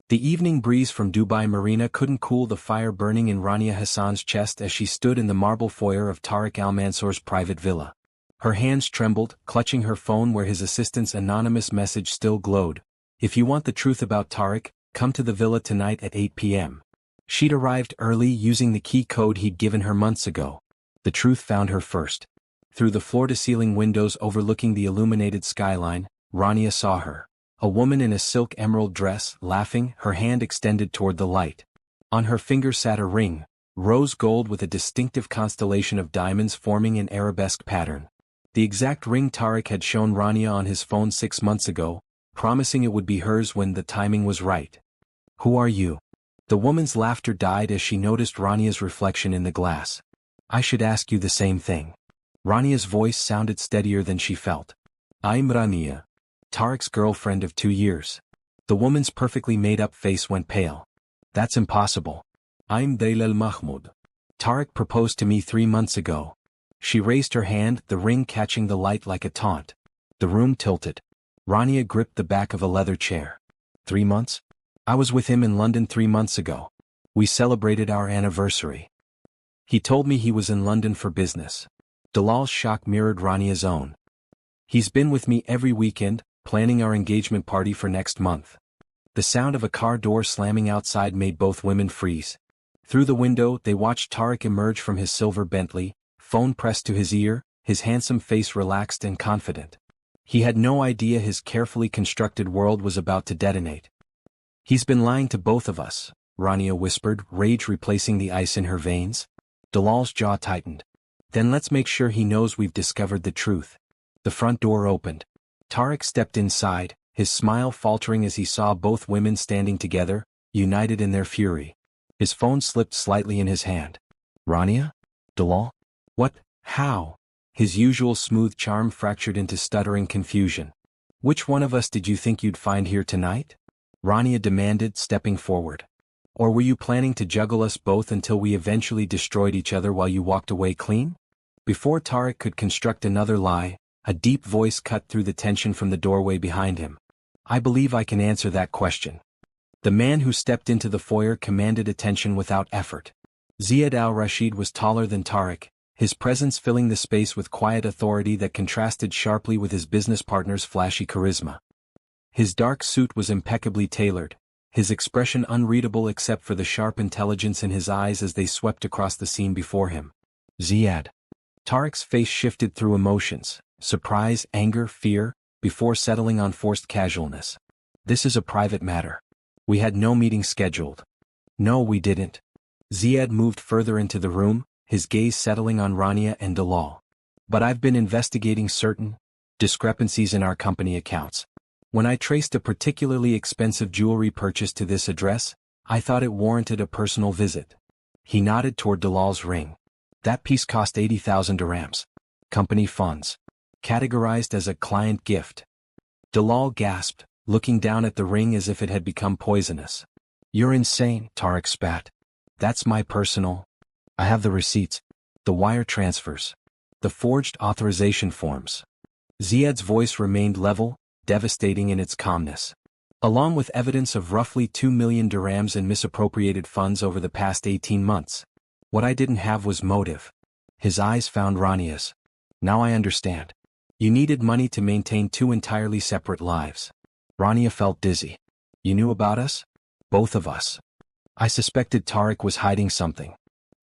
The evening breeze from Dubai Marina couldn't cool the fire burning in Rania Hassan's chest as she stood in the marble foyer of Tariq Al-Mansour's private villa. Her hands trembled, clutching her phone where his assistant's anonymous message still glowed. "If you want the truth about Tariq, come to the villa tonight at 8 p.m. She'd arrived early using the key code he'd given her months ago. The truth found her first. Through the floor-to-ceiling windows overlooking the illuminated skyline, Rania saw her. A woman in a silk emerald dress, laughing, her hand extended toward the light. On her finger sat a ring, rose gold with a distinctive constellation of diamonds forming an arabesque pattern. The exact ring Tariq had shown Rania on his phone 6 months ago, promising it would be hers when the timing was right. "Who are you?" The woman's laughter died as she noticed Rania's reflection in the glass. "I should ask you the same thing." Rania's voice sounded steadier than she felt. "I'm Rania, Tariq's girlfriend of 2 years." The woman's perfectly made-up face went pale. "That's impossible." "I'm Daylal Mahmoud. Tariq proposed to me 3 months ago." She raised her hand, the ring catching the light like a taunt. The room tilted. Rania gripped the back of a leather chair. 3 months? I was with him in London 3 months ago. We celebrated our anniversary. He told me he was in London for business. Dalal's shock mirrored Rania's own. "He's been with me every weekend, planning our engagement party for next month." The sound of a car door slamming outside made both women freeze. Through the window they watched Tariq emerge from his silver Bentley, phone pressed to his ear, his handsome face relaxed and confident. He had no idea his carefully constructed world was about to detonate. "He's been lying to both of us," Rania whispered, rage replacing the ice in her veins. Dalal's jaw tightened. "Then let's make sure he knows we've discovered the truth." The front door opened. Tariq stepped inside, his smile faltering as he saw both women standing together, united in their fury. His phone slipped slightly in his hand. "Rania? Dalal? What? How?" His usual smooth charm fractured into stuttering confusion. "Which one of us did you think you'd find here tonight?" Rania demanded, stepping forward. "Or were you planning to juggle us both until we eventually destroyed each other while you walked away clean?" Before Tariq could construct another lie, a deep voice cut through the tension from the doorway behind him. "I believe I can answer that question." The man who stepped into the foyer commanded attention without effort. Ziad al-Rashid was taller than Tariq, his presence filling the space with quiet authority that contrasted sharply with his business partner's flashy charisma. His dark suit was impeccably tailored, his expression unreadable except for the sharp intelligence in his eyes as they swept across the scene before him. "Ziad." Tariq's face shifted through emotions, surprise, anger, fear, before settling on forced casualness. "This is a private matter. We had no meeting scheduled." "No, we didn't." Ziad moved further into the room, his gaze settling on Rania and Dalal. "But I've been investigating certain discrepancies in our company accounts. When I traced a particularly expensive jewelry purchase to this address, I thought it warranted a personal visit." He nodded toward Dalal's ring. "That piece cost 80,000 dirhams. Company funds. Categorized as a client gift." Dalal gasped, looking down at the ring as if it had become poisonous. "You're insane," Tariq spat. "That's my personal. I have the receipts, the wire transfers, the forged authorization forms." Ziad's voice remained level, devastating in its calmness. "Along with evidence of roughly 2 million dirhams in misappropriated funds over the past 18 months. What I didn't have was motive." His eyes found Rania's. "Now I understand. You needed money to maintain 2 entirely separate lives." Rania felt dizzy. "You knew about us?" "Both of us. I suspected Tariq was hiding something.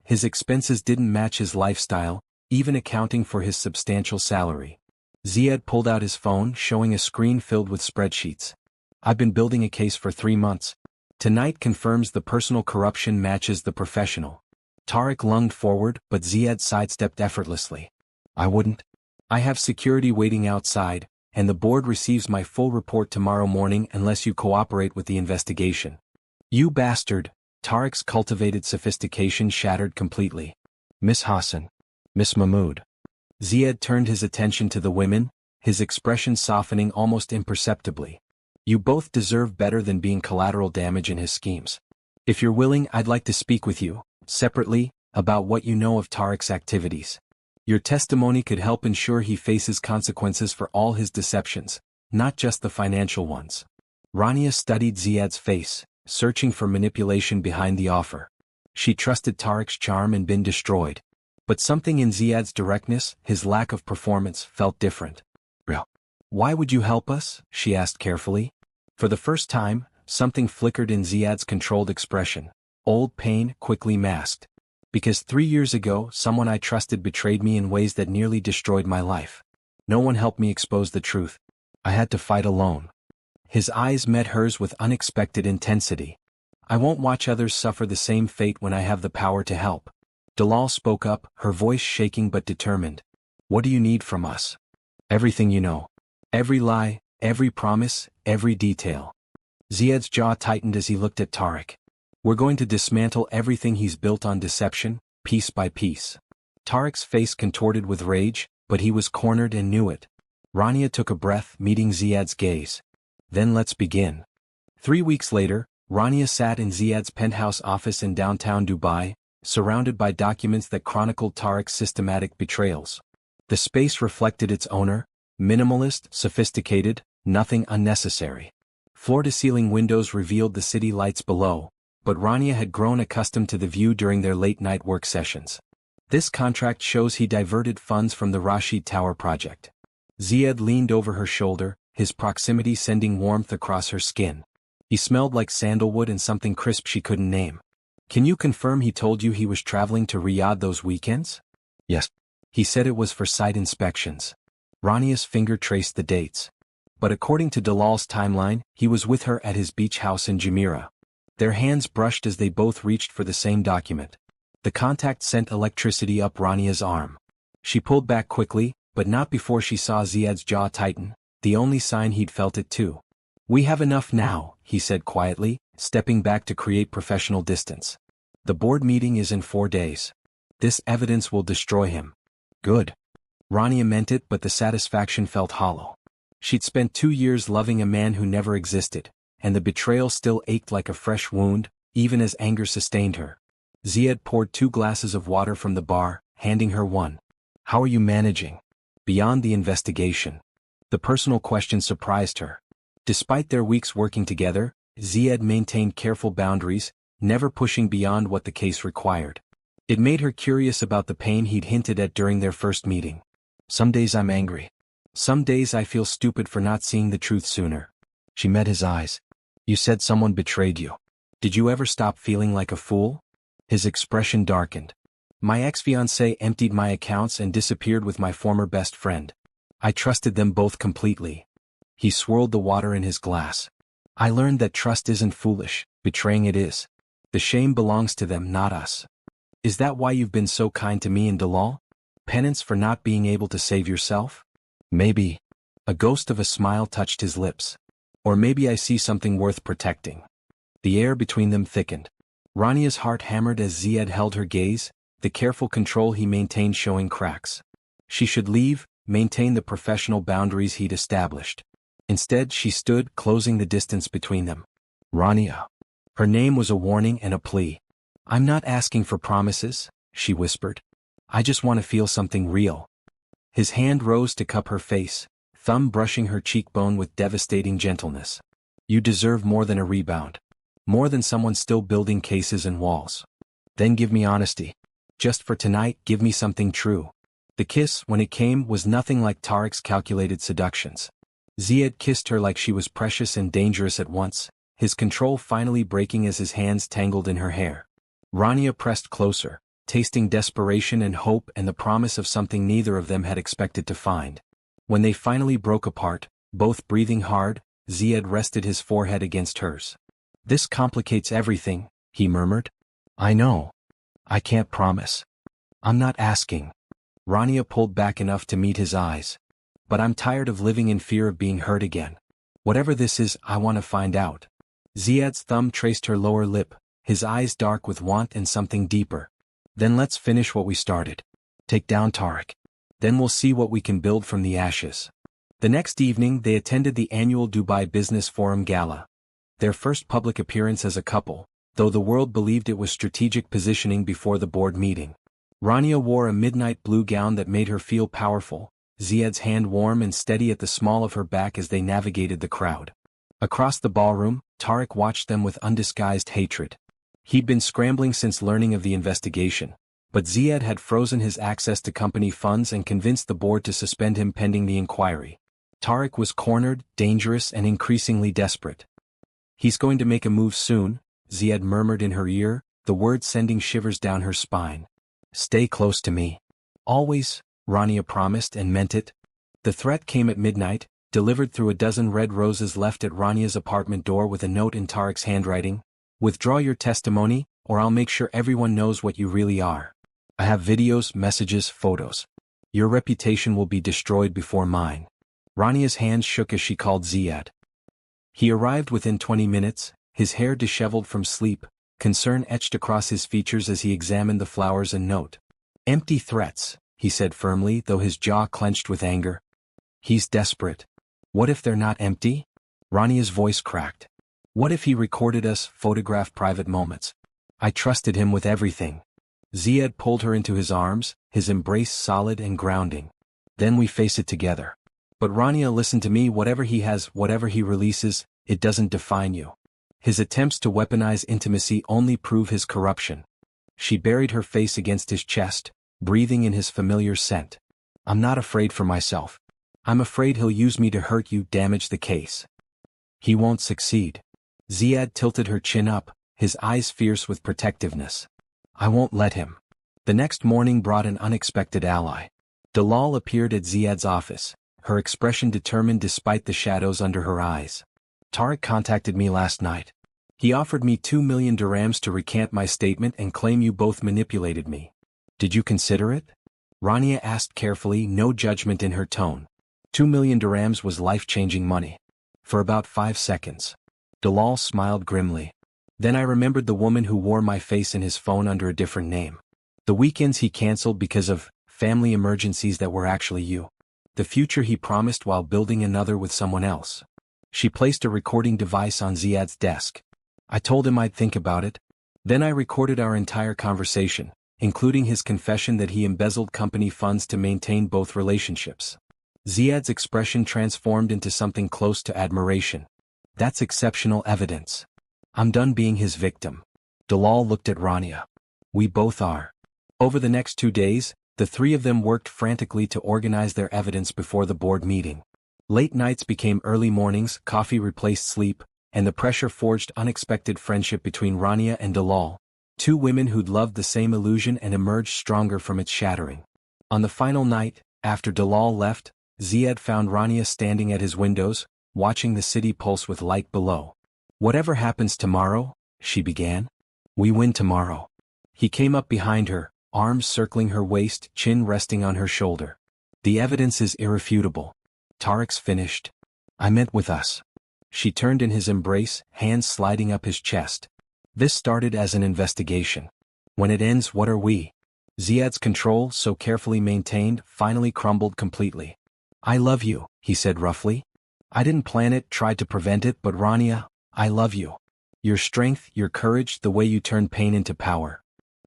His expenses didn't match his lifestyle, even accounting for his substantial salary." Ziad pulled out his phone, showing a screen filled with spreadsheets. "I've been building a case for 3 months. Tonight confirms the personal corruption matches the professional." Tariq lunged forward, but Ziad sidestepped effortlessly. "I wouldn't. I have security waiting outside, and the board receives my full report tomorrow morning unless you cooperate with the investigation." "You bastard!" Tariq's cultivated sophistication shattered completely. "Miss Hassan. Miss Mahmood." Ziad turned his attention to the women, his expression softening almost imperceptibly. "You both deserve better than being collateral damage in his schemes. If you're willing, I'd like to speak with you, separately, about what you know of Tariq's activities. Your testimony could help ensure he faces consequences for all his deceptions, not just the financial ones." Rania studied Ziad's face, searching for manipulation behind the offer. She trusted Tariq's charm and been destroyed. But something in Ziad's directness, his lack of performance, felt different. "Why would you help us?" she asked carefully. For the first time, something flickered in Ziad's controlled expression. Old pain, quickly masked. "Because 3 years ago, someone I trusted betrayed me in ways that nearly destroyed my life. No one helped me expose the truth. I had to fight alone." His eyes met hers with unexpected intensity. "I won't watch others suffer the same fate when I have the power to help." Dalal spoke up, her voice shaking but determined. "What do you need from us?" "Everything you know. Every lie, every promise, every detail." Ziad's jaw tightened as he looked at Tariq. "We're going to dismantle everything he's built on deception, piece by piece." Tariq's face contorted with rage, but he was cornered and knew it. Rania took a breath, meeting Ziad's gaze. "Then let's begin." 3 weeks later, Rania sat in Ziad's penthouse office in downtown Dubai, surrounded by documents that chronicled Tariq's systematic betrayals. The space reflected its owner, minimalist, sophisticated, nothing unnecessary. Floor-to-ceiling windows revealed the city lights below, but Rania had grown accustomed to the view during their late-night work sessions. "This contract shows he diverted funds from the Rashid Tower project." Ziad leaned over her shoulder, his proximity sending warmth across her skin. He smelled like sandalwood and something crisp she couldn't name. "Can you confirm he told you he was traveling to Riyadh those weekends?" "Yes." "He said it was for site inspections." Rania's finger traced the dates. But according to Dalal's timeline, he was with her at his beach house in Jumeirah. Their hands brushed as they both reached for the same document. The contact sent electricity up Rania's arm. She pulled back quickly, but not before she saw Ziad's jaw tighten, the only sign he'd felt it too. "We have enough now," he said quietly, stepping back to create professional distance. "The board meeting is in 4 days. This evidence will destroy him." "Good." Rania meant it, but the satisfaction felt hollow. She'd spent 2 years loving a man who never existed, and the betrayal still ached like a fresh wound, even as anger sustained her. Ziad poured 2 glasses of water from the bar, handing her one. "How are you managing?" Beyond the investigation. The personal question surprised her. Despite their weeks working together, Ziad maintained careful boundaries, never pushing beyond what the case required. It made her curious about the pain he'd hinted at during their first meeting. "Some days I'm angry. Some days I feel stupid for not seeing the truth sooner." She met his eyes. "You said someone betrayed you. Did you ever stop feeling like a fool?" His expression darkened. "My ex-fiancé emptied my accounts and disappeared with my former best friend. I trusted them both completely." He swirled the water in his glass. "I learned that trust isn't foolish, betraying it is. The shame belongs to them, not us." "Is that why you've been so kind to me and Dalal? Penance for not being able to save yourself?" "Maybe." A ghost of a smile touched his lips. "Or maybe I see something worth protecting." The air between them thickened. Rania's heart hammered as Ziad held her gaze, the careful control he maintained showing cracks. She should leave, maintain the professional boundaries he'd established. Instead, she stood, closing the distance between them. "Rania." Her name was a warning and a plea. "I'm not asking for promises," she whispered. "I just want to feel something real." His hand rose to cup her face, thumb brushing her cheekbone with devastating gentleness. "You deserve more than a rebound. More than someone still building cases and walls. Then give me honesty. Just for tonight, give me something true." The kiss, when it came, was nothing like Tariq's calculated seductions. Ziad kissed her like she was precious and dangerous at once, his control finally breaking as his hands tangled in her hair. Rania pressed closer, tasting desperation and hope and the promise of something neither of them had expected to find. When they finally broke apart, both breathing hard, Ziad rested his forehead against hers. "This complicates everything," he murmured. "I know. I can't promise. I'm not asking." Rania pulled back enough to meet his eyes. "But I'm tired of living in fear of being hurt again. Whatever this is, I want to find out." Ziad's thumb traced her lower lip, his eyes dark with want and something deeper. "Then let's finish what we started. Take down Tariq. Then we'll see what we can build from the ashes." The next evening they attended the annual Dubai Business Forum Gala. Their first public appearance as a couple, though the world believed it was strategic positioning before the board meeting. Rania wore a midnight blue gown that made her feel powerful, Ziad's hand warm and steady at the small of her back as they navigated the crowd. Across the ballroom, Tariq watched them with undisguised hatred. He'd been scrambling since learning of the investigation, but Ziad had frozen his access to company funds and convinced the board to suspend him pending the inquiry. Tariq was cornered, dangerous and increasingly desperate. "He's going to make a move soon," Ziad murmured in her ear, the words sending shivers down her spine. "Stay close to me." "Always," Rania promised and meant it. The threat came at midnight, delivered through a dozen red roses left at Rania's apartment door with a note in Tariq's handwriting. "Withdraw your testimony, or I'll make sure everyone knows what you really are. I have videos, messages, photos. Your reputation will be destroyed before mine." Rania's hands shook as she called Ziad. He arrived within 20 minutes, his hair disheveled from sleep, concern etched across his features as he examined the flowers and note. "Empty threats," he said firmly, though his jaw clenched with anger. "He's desperate. What if they're not empty?" Rania's voice cracked. "What if he recorded us, photographed private moments? I trusted him with everything." Ziad pulled her into his arms, his embrace solid and grounding. "Then we face it together. But Rania, listen to me, whatever he has, whatever he releases, it doesn't define you. His attempts to weaponize intimacy only prove his corruption." She buried her face against his chest, breathing in his familiar scent. "I'm not afraid for myself. I'm afraid he'll use me to hurt you, damage the case." "He won't succeed." Ziad tilted her chin up, his eyes fierce with protectiveness. "I won't let him." The next morning brought an unexpected ally. Dalal appeared at Ziad's office, her expression determined despite the shadows under her eyes. "Tariq contacted me last night. He offered me 2 million dirhams to recant my statement and claim you both manipulated me. Did you consider it?" Rania asked carefully, no judgment in her tone. 2 million dirhams was life-changing money. For about 5 seconds. Dalal smiled grimly. "Then I remembered the woman who wore my face in his phone under a different name. The weekends he cancelled because of family emergencies that were actually you. The future he promised while building another with someone else." She placed a recording device on Ziad's desk. "I told him I'd think about it. Then I recorded our entire conversation, including his confession that he embezzled company funds to maintain both relationships." Ziad's expression transformed into something close to admiration. "That's exceptional evidence. I'm done being his victim." Dalal looked at Rania. "We both are." Over the next 2 days, the three of them worked frantically to organize their evidence before the board meeting. Late nights became early mornings, coffee replaced sleep, and the pressure forged unexpected friendship between Rania and Dalal, two women who'd loved the same illusion and emerged stronger from its shattering. On the final night, after Dalal left, Ziad found Rania standing at his windows, watching the city pulse with light below. "Whatever happens tomorrow," she began. "We win tomorrow." He came up behind her, arms circling her waist, chin resting on her shoulder. "The evidence is irrefutable. Tariq's finished. I meant with us." She turned in his embrace, hands sliding up his chest. "This started as an investigation. When it ends, what are we?" Ziad's control, so carefully maintained, finally crumbled completely. "I love you," he said roughly. "I didn't plan it, tried to prevent it, but Rania, I love you. Your strength, your courage, the way you turn pain into power."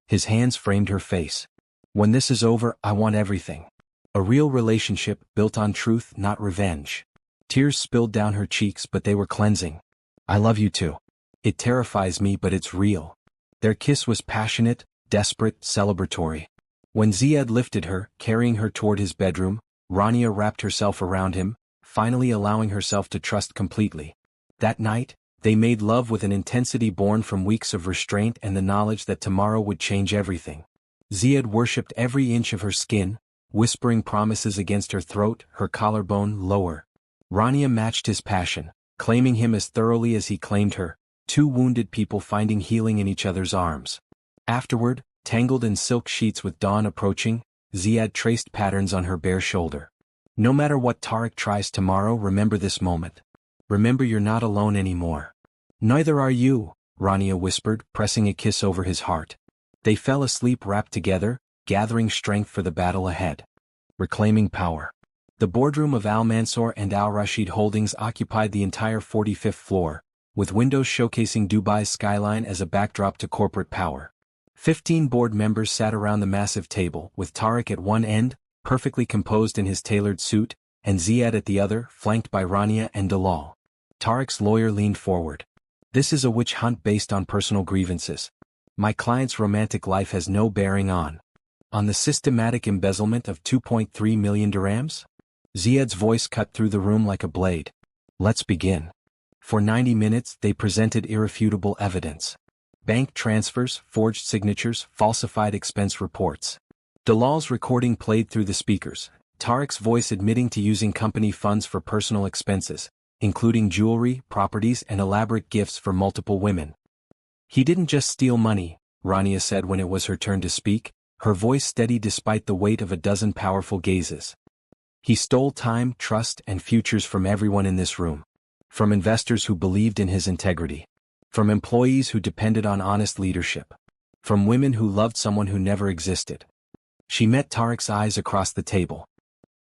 His hands framed her face. "When this is over, I want everything. A real relationship, built on truth, not revenge." Tears spilled down her cheeks, but they were cleansing. "I love you too. It terrifies me, but it's real." Their kiss was passionate, desperate, celebratory. When Ziad lifted her, carrying her toward his bedroom, Rania wrapped herself around him, finally allowing herself to trust completely. That night, they made love with an intensity born from weeks of restraint and the knowledge that tomorrow would change everything. Ziad worshipped every inch of her skin, whispering promises against her throat, her collarbone lower. Rania matched his passion, claiming him as thoroughly as he claimed her, two wounded people finding healing in each other's arms. Afterward, tangled in silk sheets with dawn approaching, Ziad traced patterns on her bare shoulder. "No matter what Tariq tries tomorrow, remember this moment. Remember you're not alone anymore." "Neither are you," Rania whispered, pressing a kiss over his heart. They fell asleep wrapped together, gathering strength for the battle ahead. Reclaiming power. The boardroom of Al Mansour and Al Rashid Holdings occupied the entire 45th floor, with windows showcasing Dubai's skyline as a backdrop to corporate power. 15 board members sat around the massive table, with Tariq at one end, perfectly composed in his tailored suit, and Ziad at the other, flanked by Rania and Dalal. Tarek's lawyer leaned forward. This is a witch hunt based on personal grievances. My client's romantic life has no bearing on the systematic embezzlement of 2.3 million dirhams? Ziad's voice cut through the room like a blade. Let's begin. For 90 minutes they presented irrefutable evidence. Bank transfers, forged signatures, falsified expense reports. Dalal's recording played through the speakers, Tarek's voice admitting to using company funds for personal expenses, including jewelry, properties and elaborate gifts for multiple women. He didn't just steal money, Rania said when it was her turn to speak, her voice steady despite the weight of a dozen powerful gazes. He stole time, trust and futures from everyone in this room. From investors who believed in his integrity. From employees who depended on honest leadership. From women who loved someone who never existed. She met Tarek's eyes across the table.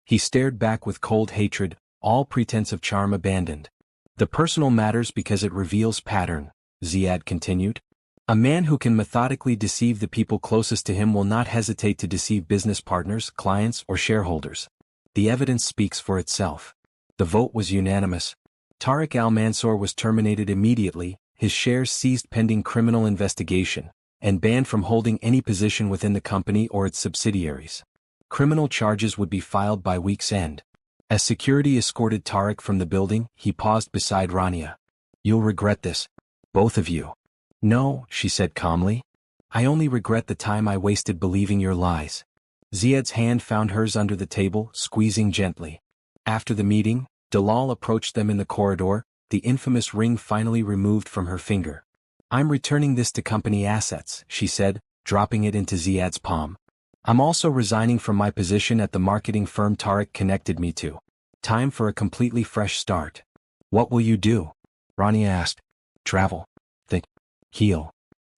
He stared back with cold hatred, all pretense of charm abandoned. The personal matters because it reveals pattern, Ziad continued. A man who can methodically deceive the people closest to him will not hesitate to deceive business partners, clients, or shareholders. The evidence speaks for itself. The vote was unanimous. Tarek Al-Mansour was terminated immediately, his shares seized pending criminal investigation, and banned from holding any position within the company or its subsidiaries. Criminal charges would be filed by week's end. As security escorted Tarek from the building, he paused beside Rania. You'll regret this. Both of you. No, she said calmly. I only regret the time I wasted believing your lies. Ziad's hand found hers under the table, squeezing gently. After the meeting, Dalal approached them in the corridor, the infamous ring finally removed from her finger. I'm returning this to company assets, she said, dropping it into Ziad's palm. I'm also resigning from my position at the marketing firm Tarek connected me to. Time for a completely fresh start. What will you do? Rania asked. Travel. Think. Heal.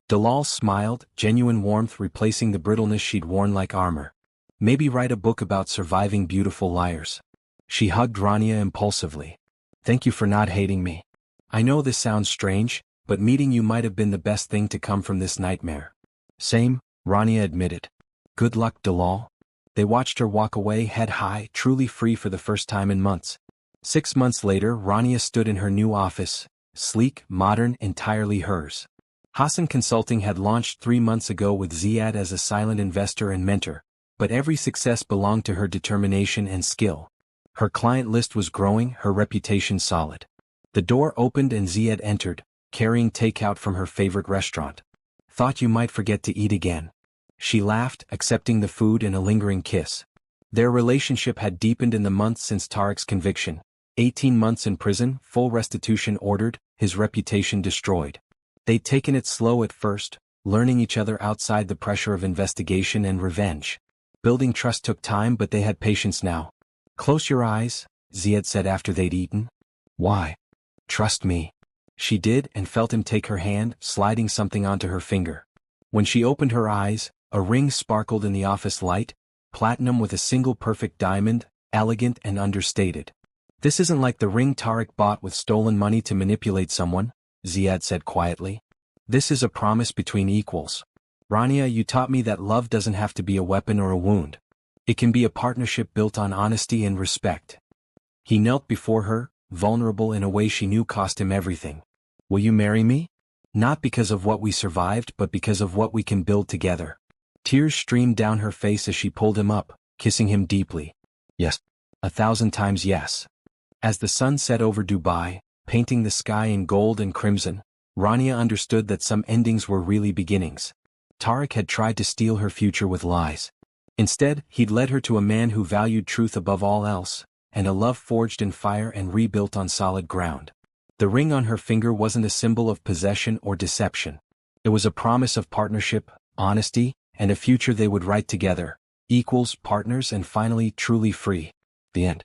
Dalal smiled, genuine warmth replacing the brittleness she'd worn like armor. Maybe write a book about surviving beautiful liars. She hugged Rania impulsively. Thank you for not hating me. I know this sounds strange, but meeting you might have been the best thing to come from this nightmare. Same, Rania admitted. Good luck, Dalal. They watched her walk away head high, truly free for the first time in months. 6 months later, Rania stood in her new office, sleek, modern, entirely hers. Hassan Consulting had launched 3 months ago with Ziad as a silent investor and mentor, but every success belonged to her determination and skill. Her client list was growing, her reputation solid. The door opened and Ziad entered, carrying takeout from her favorite restaurant. Thought you might forget to eat again. She laughed, accepting the food and a lingering kiss. Their relationship had deepened in the months since Tarek's conviction. 18 months in prison, full restitution ordered, his reputation destroyed. They'd taken it slow at first, learning each other outside the pressure of investigation and revenge. Building trust took time, but they had patience now. Close your eyes, Ziad said after they'd eaten. Why? Trust me. She did and felt him take her hand, sliding something onto her finger. When she opened her eyes, a ring sparkled in the office light, platinum with a single perfect diamond, elegant and understated. This isn't like the ring Tarek bought with stolen money to manipulate someone, Ziad said quietly. This is a promise between equals. Rania, you taught me that love doesn't have to be a weapon or a wound. It can be a partnership built on honesty and respect. He knelt before her, vulnerable in a way she knew cost him everything. Will you marry me? Not because of what we survived, but because of what we can build together. Tears streamed down her face as she pulled him up, kissing him deeply. Yes. 1,000 times yes. As the sun set over Dubai, painting the sky in gold and crimson, Rania understood that some endings were really beginnings. Tarek had tried to steal her future with lies. Instead, he'd led her to a man who valued truth above all else, and a love forged in fire and rebuilt on solid ground. The ring on her finger wasn't a symbol of possession or deception. It was a promise of partnership, honesty, and a future they would write together, equals, partners, and finally truly free. The end.